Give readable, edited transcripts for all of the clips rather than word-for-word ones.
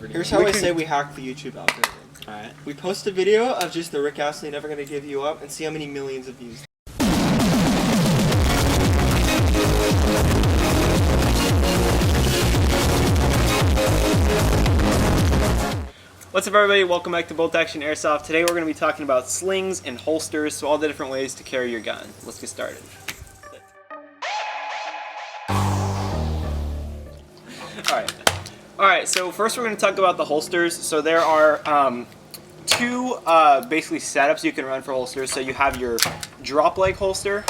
Here's how I say we hack the YouTube algorithm. Alright. We post a video of just the Rick Astley Never Gonna Give You Up and see how many millions of views. What's up, everybody? Welcome back to Bolt Action Airsoft. Today we're going to be talking about slings and holsters, so all the different ways to carry your gun. Let's get started. Alright, so first we're going to talk about the holsters. So there are two basically setups you can run for holsters. So you have your drop leg holster.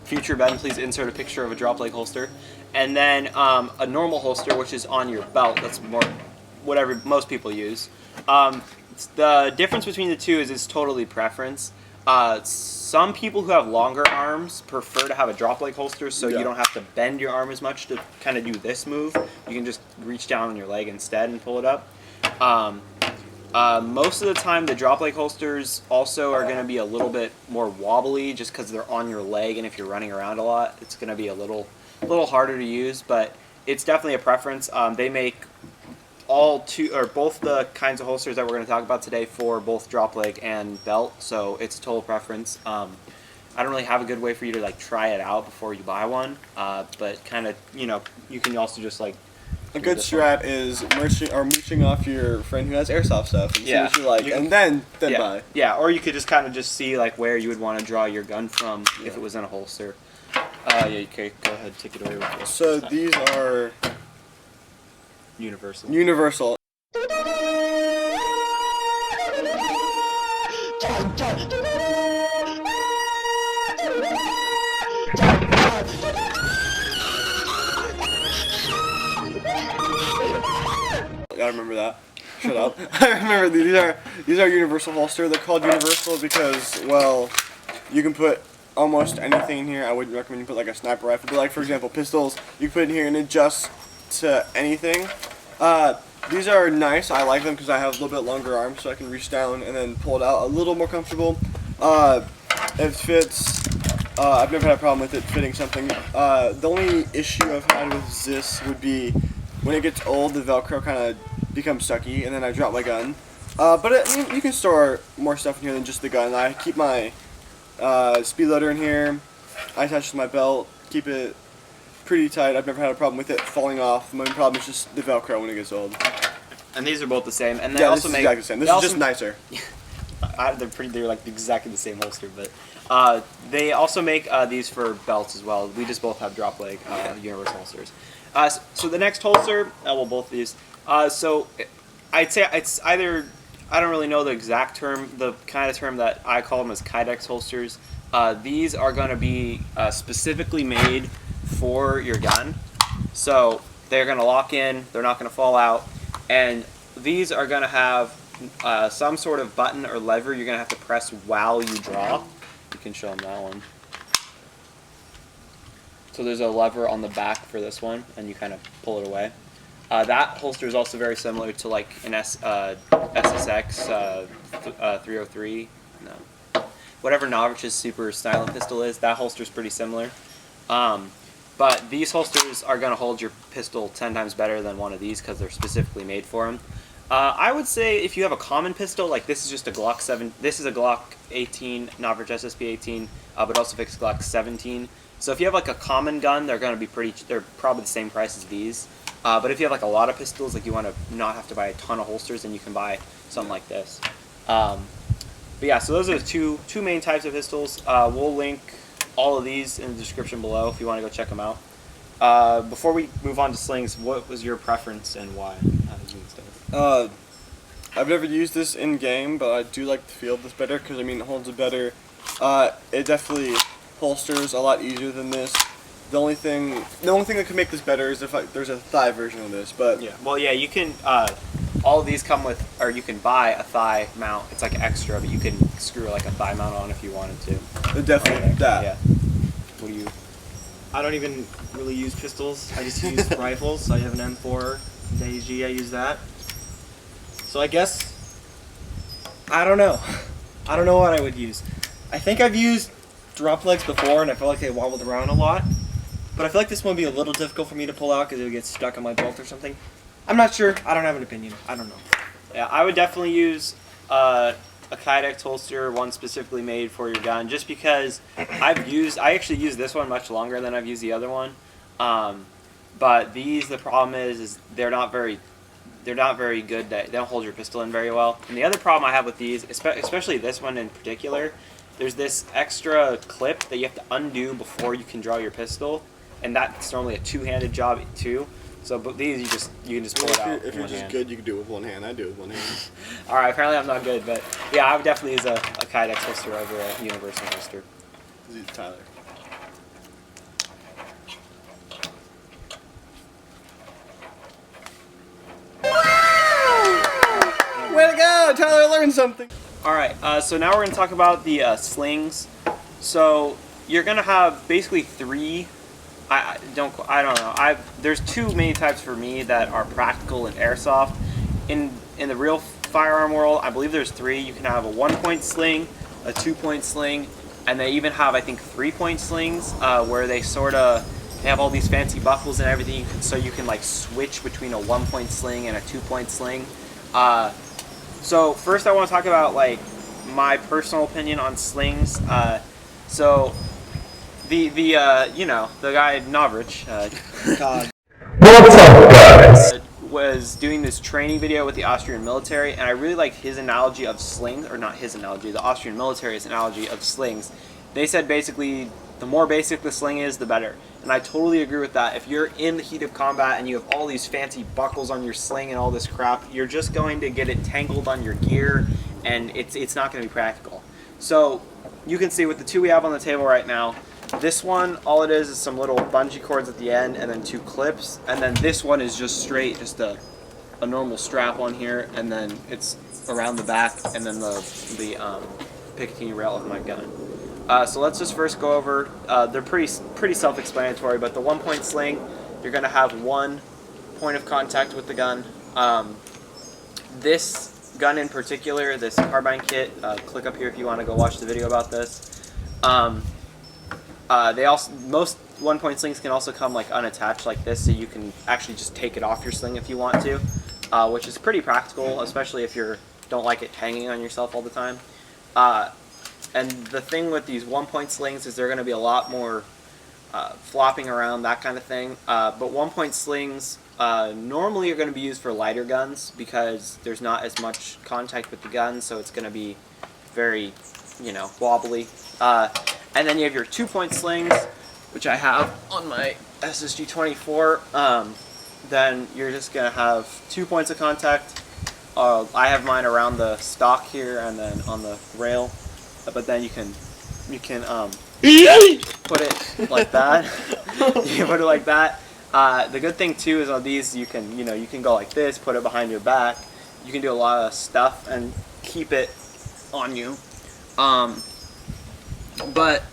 Future Ben, please insert a picture of a drop leg holster. And then a normal holster, which is on your belt. That's more whatever most people use. The difference between the two is it's totally preference. Some people who have longer arms prefer to have a drop leg holster, so you don't have to bend your arm as much to kind of do this move. You can just reach down on your leg instead and pull it up. Most of the time, the drop leg holsters also are going to be a little bit more wobbly, just because they're on your leg, and if you're running around a lot, it's going to be a little harder to use. But it's definitely a preference. They make both the kinds of holsters that we're going to talk about today for both drop leg and belt, so it's total preference. I don't really have a good way for you to like try it out before you buy one, but kind of, you know, you can also just like a good strat is mooching off your friend who has airsoft stuff and see what you like, and then buy. Yeah, or you could just kind of just see like where you would want to draw your gun from if it was in a holster. Yeah, okay, go ahead, take it away with this. So these are Universal. Gotta remember that. Shut up. I remember these are universal holster. They're called universal because, well, you can put almost anything in here. I wouldn't recommend you put like a sniper rifle, but like for example pistols, you can put in here and adjust to anything. These are nice. I like them because I have a little bit longer arms, so I can reach down and then pull it out a little more comfortable. It fits. I've never had a problem with it fitting something. The only issue I've had with this would be when it gets old, the Velcro kind of becomes stucky, and then I drop my gun. But I mean, you can store more stuff in here than just the gun. I keep my speed loader in here. I attach it to my belt. Keep it pretty tight. I've never had a problem with it falling off. The main problem is just the Velcro when it gets old. And these are both the same. And they also this is make exactly the same. This is just nicer. They're like exactly the same holster, but they also make these for belts as well. We just both have drop leg universal holsters. So the next holster, well, both of these. So I'd say it's either, I don't really know the exact term, the kind of term that I call them is Kydex holsters. These are going to be specifically made for your gun. So they're going to lock in, they're not going to fall out, and these are going to have some sort of button or lever you're going to have to press while you draw. You can show them that one. So there's a lever on the back for this one, and you kind of pull it away. That holster is also very similar to like an SSX 303. No, whatever Novrich's super styling pistol is. That holster is pretty similar. But these holsters are going to hold your pistol 10 times better than one of these because they're specifically made for them. I would say if you have a common pistol, like this is just a Glock 7. This is a Glock 18, Novrich SSP 18, but also fixed Glock 17. So if you have like a common gun, they're going to be they're probably the same price as these. But if you have like a lot of pistols, like you want to not have to buy a ton of holsters, then you can buy something like this. But yeah, so those are the two main types of pistols. We'll link all of these in the description below if you want to go check them out. Before we move on to slings, what was your preference and why? How did you instead? I've never used this in game, but I do like the feel of this better because I mean it holds it better. It definitely holsters a lot easier than this. The only thing that could make this better is if there's a thigh version of this, but yeah. Well, yeah, you can. All of these come with, or you can buy a thigh mount. It's like extra, but you can screw like a thigh mount on if you wanted to. Definitely that. Yeah. What do you? I don't even really use pistols. I just use rifles. So I have an M4 AG. I use that. So I guess I don't know. I don't know what I would use. I think I've used drop legs before, and I felt like they wobbled around a lot. But I feel like this one would be a little difficult for me to pull out because it would get stuck on my belt or something. I'm not sure. I don't have an opinion. I don't know. Yeah, I would definitely use a Kydex holster, one specifically made for your gun, just because I actually used this one much longer than I've used the other one. But the problem is they're not very good. They don't hold your pistol in very well. And the other problem I have with these, especially this one in particular, there's this extra clip that you have to undo before you can draw your pistol, and that's normally a two-handed job too. So, but these you can just pull it out. If you're just good, you can do it with one hand. I do it with one hand. All right, apparently I'm not good, but yeah, I would definitely use a Kydex holster over a universal holster. This is Tyler. Way to go! Tyler learned something. All right, so now we're going to talk about the slings. So you're going to have basically three. I don't know. There's two main types for me that are practical in airsoft. In the real firearm world, I believe there's three. You can have a 1-point sling, a 2-point sling, and they even have, I think, 3-point slings where they have all these fancy buckles and everything, so you can like switch between a 1-point sling and a 2-point sling. So first, I want to talk about like my personal opinion on slings. So the guy Novrich, God. What's up, guys? was doing this training video with the Austrian military, and I really liked his analogy of slings, or not his analogy, the Austrian military's analogy of slings. They said basically the more basic the sling is, the better. And I totally agree with that. If you're in the heat of combat and you have all these fancy buckles on your sling and all this crap, you're just going to get it tangled on your gear, and it's not going to be practical. So you can see with the two we have on the table right now, this one, all it is some little bungee cords at the end and then two clips, and then this one is just straight, just a normal strap on here, and then it's around the back, and then the Picatinny rail of my gun. So let's just first go over, they're pretty self-explanatory, but the 1-point sling, you're going to have one point of contact with the gun. This gun in particular, this carbine kit, click up here if you want to go watch the video about this. Most 1-point slings can also come like unattached like this, so you can actually just take it off your sling if you want to, which is pretty practical, especially if you don't like it hanging on yourself all the time. And the thing with these 1-point slings is they're going to be a lot more flopping around, that kind of thing. But 1-point slings normally are going to be used for lighter guns because there's not as much contact with the gun, so it's going to be very, wobbly. And then you have your 2-point slings, which I have on my SSG-24. Then you're just going to have 2 points of contact. I have mine around the stock here and then on the rail. But then you can put it like that. You can put it like that. The good thing too is on these you can go like this, put it behind your back. You can do a lot of stuff and keep it on you. But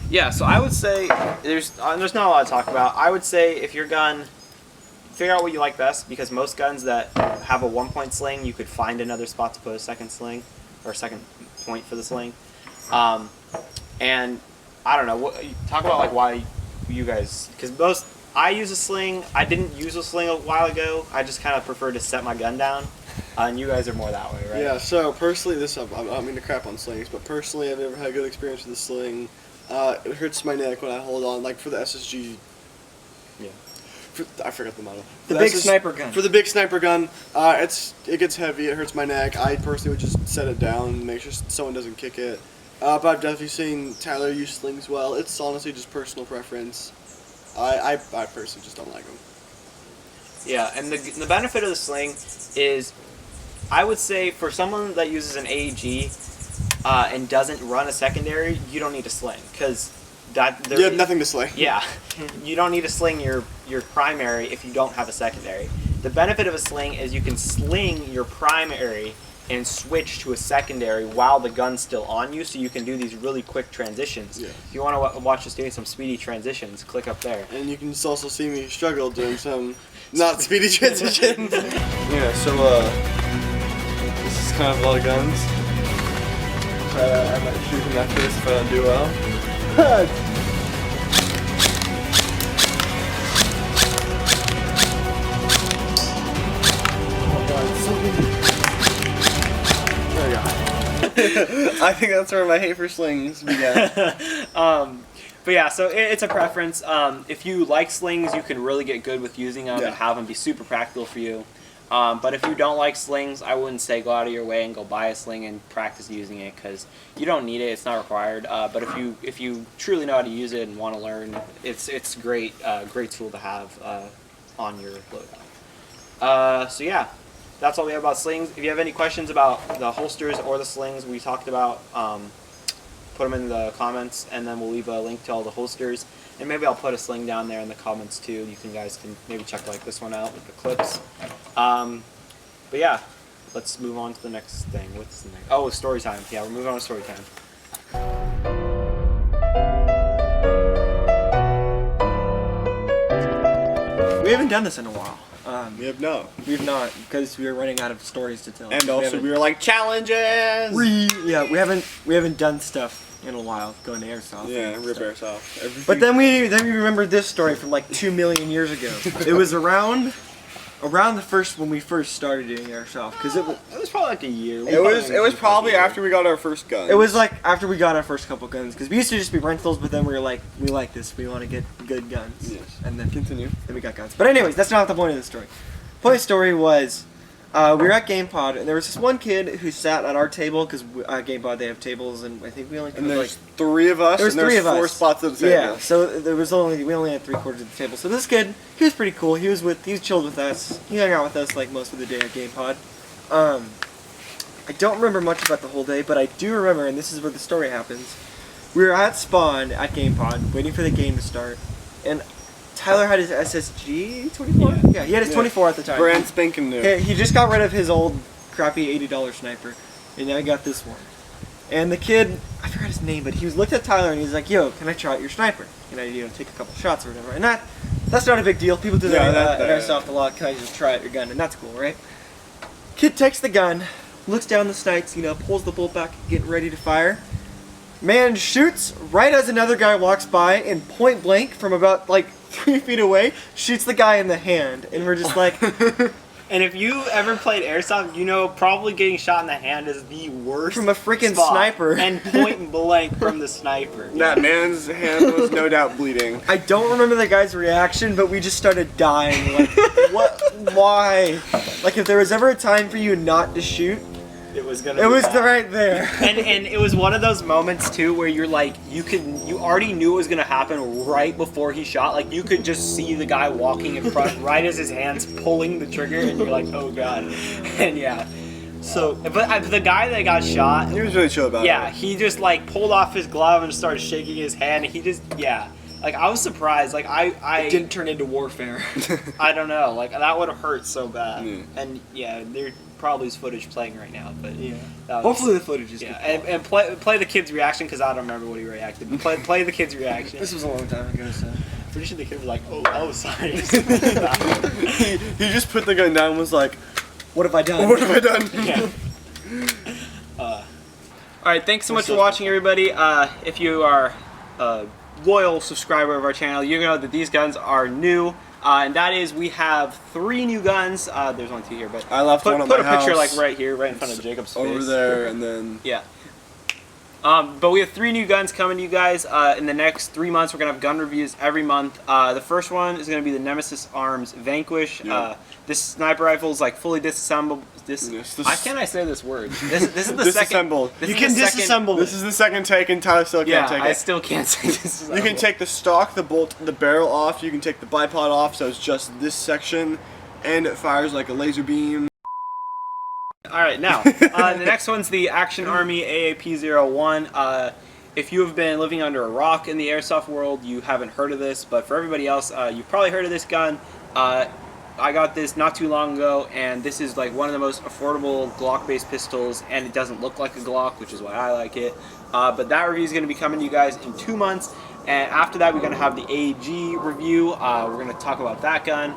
yeah, so I would say there's not a lot to talk about. I would say if your gun, figure out what you like best, because most guns that have a 1-point sling, you could find another spot to put a second sling or a second point for the sling. And I don't know, talk about like why you guys, because I use a sling. I didn't use a sling a while ago. I just kind of prefer to set my gun down. And you guys are more that way, right? Yeah, so personally, I don't mean to crap on slings, but personally I've never had a good experience with the sling. It hurts my neck when I hold on, like for the SSG. Yeah. I forgot the model. The big sniper gun. For the big sniper gun, it gets heavy, it hurts my neck. I personally would just set it down and make sure someone doesn't kick it. But I've definitely seen Tyler use slings well. It's honestly just personal preference. I personally just don't like them. Yeah, and the benefit of the sling is, I would say for someone that uses an AEG and doesn't run a secondary, you don't need a sling, because you have nothing to sling. Yeah, you don't need to sling your primary if you don't have a secondary. The benefit of a sling is you can sling your primary and switch to a secondary while the gun's still on you, so you can do these really quick transitions. Yeah. If you want to watch us doing some speedy transitions, click up there. And you can also see me struggle doing some not speedy transitions. Yeah, so this is kind of a lot of guns. I might shoot him after this if I don't do well. Oh god. I think that's where my hate for slings began. But yeah, so it's a preference. If you like slings, you can really get good with using them and have them be super practical for you. But if you don't like slings, I wouldn't say go out of your way and go buy a sling and practice using it, because you don't need it. It's not required. But if you truly know how to use it and want to learn, it's great tool to have on your loadout. So yeah, that's all we have about slings. If you have any questions about the holsters or the slings we talked about, put them in the comments, and then we'll leave a link to all the holsters. And maybe I'll put a sling down there in the comments too. You guys can maybe check like this one out with the clips. But yeah, let's move on to the next thing. What's the next? Oh, story time. Yeah, we're moving on to story time. We haven't done this in a while. We have no. We've not, because we were running out of stories to tell. And also we were like, challenges! we haven't done stuff in a while, going to Airsoft. Yeah, and rip stuff. Airsoft. But then we remembered this story from like 2 million years ago. It was around when we first started doing Airsoft, because it was probably like a year. It was probably after we got our first gun. It was like after we got our first couple guns, because we used to just be rentals, but then we were like, we like this, we want to get good guns. Yes. And then Continue. Then we got guns. But anyways, that's not the point of the story. The point of the story was, we were at GamePod, and there was this one kid who sat at our table, because at GamePod they have tables, and I think we only could And there's like 3 of us, There's and there's 3 of 4 us. spots at the table. Yeah, so we only had 3/4 of the table. So this kid, he was pretty cool. He chilled with us. He hung out with us like most of the day at GamePod. I don't remember much about the whole day, but I do remember, and this is where the story happens. We were at Spawn at GamePod, waiting for the game to start, and Tyler had his SSG 24? Yeah, he had his 24 at the time. Brand spanking new. He just got rid of his old crappy $80 sniper, and now he got this one. And the kid, I forgot his name, but he looked at Tyler and he's like, "Yo, can I try out your sniper? Can I, take a couple shots or whatever?" And that's not a big deal. People do that at Airsoft a lot. Can I just try out your gun? And that's cool, right? Kid takes the gun, looks down the sights, pulls the bolt back, getting ready to fire. Man shoots right as another guy walks by, and point blank from about like 3 feet away, shoots the guy in the hand, and we're just like. And if you ever played Airsoft, probably getting shot in the hand is the worst. From a freaking sniper. And point blank from the sniper. That man's hand was no doubt bleeding. I don't remember the guy's reaction, but we just started dying. Like, what? Why? Like, if there was ever a time for you not to shoot, it was right there. And it was one of those moments too where you're like, you already knew it was gonna happen right before he shot. Like, you could just see the guy walking in front right as his hand's pulling the trigger, and you're like, oh god. And yeah. So, but the guy that got shot, he was really chill about it. Yeah, he just like pulled off his glove and started shaking his hand, and he just like, I was surprised. Like, it didn't turn into warfare. I don't know. Like, that would have hurt so bad. Mm. And yeah, there probably is footage playing right now, but Hopefully the footage is good. And play the kid's reaction, because I don't remember what he reacted. But play the kid's reaction. This was a long time ago, so. Pretty sure the kid was like, "Oh, sorry." he just put the gun down and was like, "What have I done? What have I done?" Yeah. All right, thanks so much for watching, everybody. If you are a loyal subscriber of our channel, you know that these guns are new. And that is, we have 3 new guns. There's only 2 here, but I left one at put my a picture house. like right here, right in front of Jacob's face. Over there, and then yeah. But we have 3 new guns coming to you guys. In the next 3 months, we're gonna have gun reviews every month. The first one is gonna be the Nemesis Arms Vanquish. Yeah. This sniper rifle is like fully disassembled. Why can't I say this word? This is the second. You can disassemble. This is the second take, and Tyler still can't take it. I still can't say this. You can take the stock, the bolt, the barrel off. You can take the bipod off, so it's just this section, and it fires like a laser beam. Alright, now, the next one's the Action Army AAP-01. If you have been living under a rock in the airsoft world, you haven't heard of this, but for everybody else, you've probably heard of this gun. I got this not too long ago, and this is like one of the most affordable Glock-based pistols, and it doesn't look like a Glock, which is why I like it. But that review is going to be coming to you guys in 2 months, and after that, we're going to have the AG review. We're going to talk about that gun.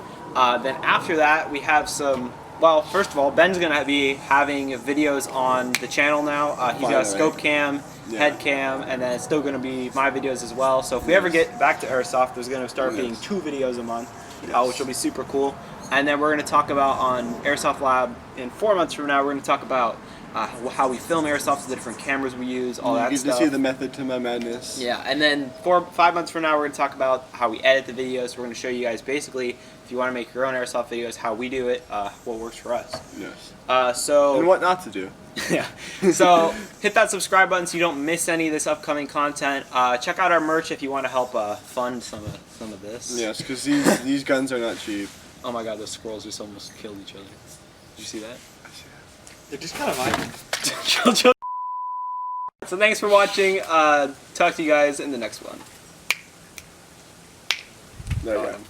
Then after that, we have some... Well, first of all, Ben's going to be having videos on the channel now. He's got a scope cam, head cam, and then it's still going to be my videos as well. So if we ever get back to Airsoft, there's going to start being 2 videos a month, which will be super cool. And then we're going to talk about on Airsoft Lab in 4 months from now. We're going to talk about how we film airsoft, the different cameras we use, all that You stuff. get to see the method to my madness. Yeah, and then 5 months from now, we're going to talk about how we edit the videos. We're going to show you guys basically, if you want to make your own airsoft videos, how we do it, what works for us. Yes. So And what not to do. yeah. So hit that subscribe button so you don't miss any of this upcoming content. Check out our merch if you want to help fund some of this. Yes, because these guns are not cheap. Oh my God, those squirrels just almost killed each other. Did you see that? They're just kind of violent. Chill, chill. So thanks for watching. Talk to you guys in the next one. There we Got go. him.